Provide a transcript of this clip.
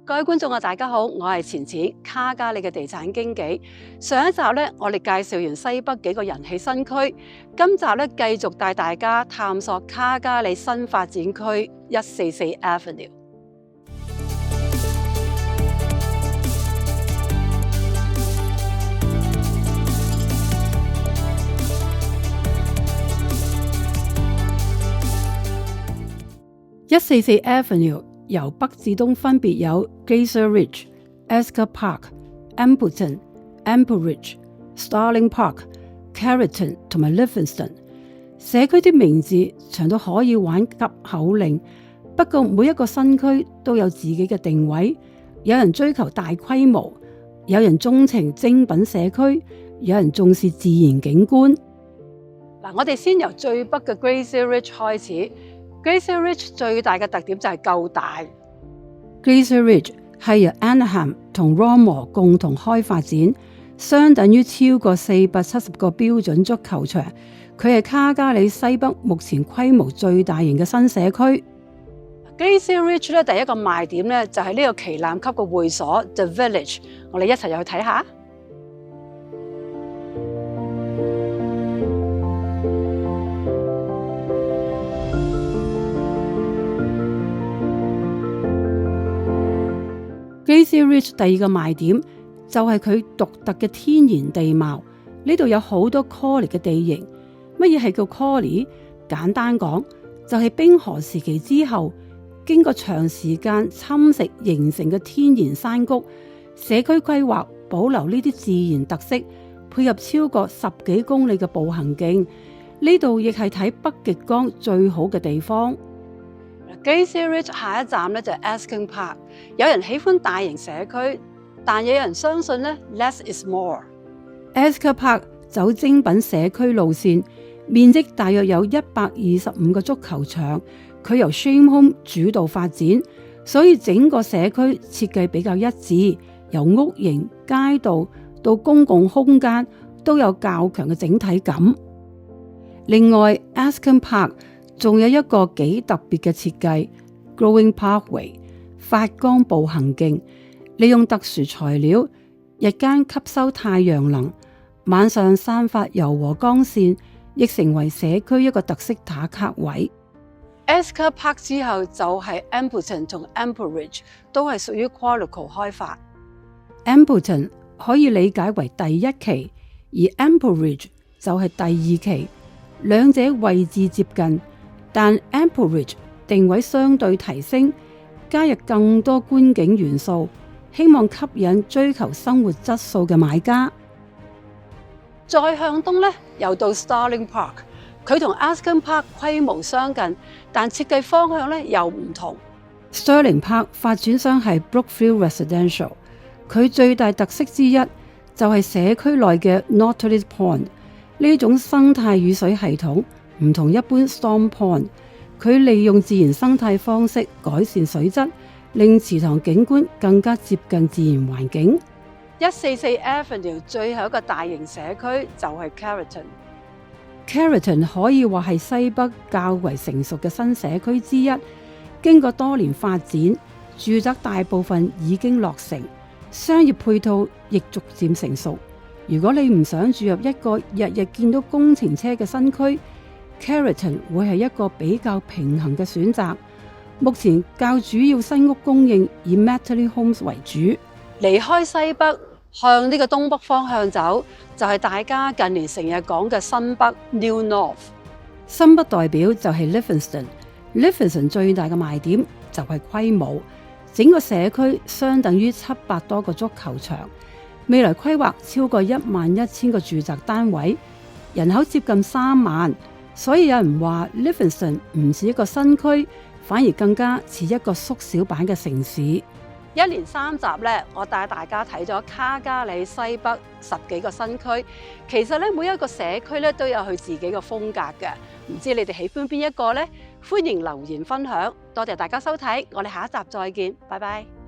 各位觀眾大家好，我係錢錢卡加里嘅地產經紀。上一集咧，我哋介紹完西北幾個人氣新區，今集咧繼續帶大家探索卡加里新發展區144 Avenue。144 Avenue 由北至東分別有 Glacier Ridge、Esker Park、Ambleton、Ample Ridge、Starling Park、Carrington 同埋 Livingston。社區的名字長到可以玩急口令，不過每一個新區都有自己嘅定位。有人追求大規模，有人鍾情精品社區，有人重視自然景觀。嗱，我哋先由最北嘅 Glacier Ridge 開始。Glacier Ridge 最大嘅特點就係夠大。Glacier Ridge 係由 Anaheim 同 Ronmore 共同開發展，相等於超過470個標準足球場。佢係卡加里西北目前規模最大型嘅新社區。Glacier Ridge 咧，第一個賣點咧就係呢個旗艦級嘅會所 The Village， 我哋一齊入去睇下。Glacier Ridge 第二個賣點就係佢獨特嘅天然地貌，呢度有好多 Collie 嘅地形。乜嘢係叫 Collie？ 簡單講，就係冰河時期之後，經過長時間侵蝕形成嘅天然山谷。社區規劃保留呢啲自然特色，配合超過10幾公里嘅步行徑，呢度亦係睇北極光最好嘅地方。Glacier Ridge 下一站咧就係 Esker Park。有人喜歡大型社區，但有人相信咧 less is more。Esker Park 走精品社區路線，面積大約有125個足球場。佢由 Shane Home 主導發展，所以整個社區設計比較一致，由屋型、街道到公共空間都有較強嘅整體感。另外 Esker Park仲有一個幾特別嘅設計 Glowing Pathway 發光步行徑，利用特殊材料，日間吸收太陽能，晚上散發柔和光線，亦成為社區一個特色打卡位。Esker Park 之後就係 Ambleton 同 Ample Ridge， 都係屬於 Qualico 開發。Ambleton 可以理解為第一期，而 Ample Ridge 就係第二期，兩者位置接近。但 Ample Ridge 定位相對提升，加入更多觀景元素，希望吸引追求生活質素嘅買家。再向東咧，又到 Starling Park， 佢同 Esker Park 規模相近，但設計方向咧又唔同。Starling Park 發展商係 Brookfield Residential， 佢最大特色之一就係社區內嘅 Nautilus Pond 呢種生態雨水系統。唔同一般 Storm Pond， 佢利用自然生態方式改善水質，令池塘景觀更加接近自然環境。144 Avenue 最後一個大型社區就係 Carrington。Carrington 可以話係西北較為成熟嘅新社區之一。經過多年發展，住宅大部分已經落成，商業配套亦逐漸成熟。如果你唔想住入一個日日見到工程車嘅新區，Carrington 會係一個比較平衡嘅選擇。目前較主要新屋供應以 Matley Homes 為主。離開西北向呢個東北方向走，就係大家近年成日講嘅新北 New North。新北代表就係 Livingston。Livingston 最大嘅賣點就係規模，整個社區相等於700多個足球場。未來規劃超過11000個住宅單位，人口接近3萬。所以有人話 Livingston 唔似一個新區，反而更加似一個縮小版嘅城市。一連3集咧，我帶大家睇咗卡加里西北10幾個新區。其實咧，每一個社區咧都有佢自己嘅風格嘅。唔知你哋喜歡邊一個呢？歡迎留言分享。多謝大家收睇，我哋下一集再見，拜拜。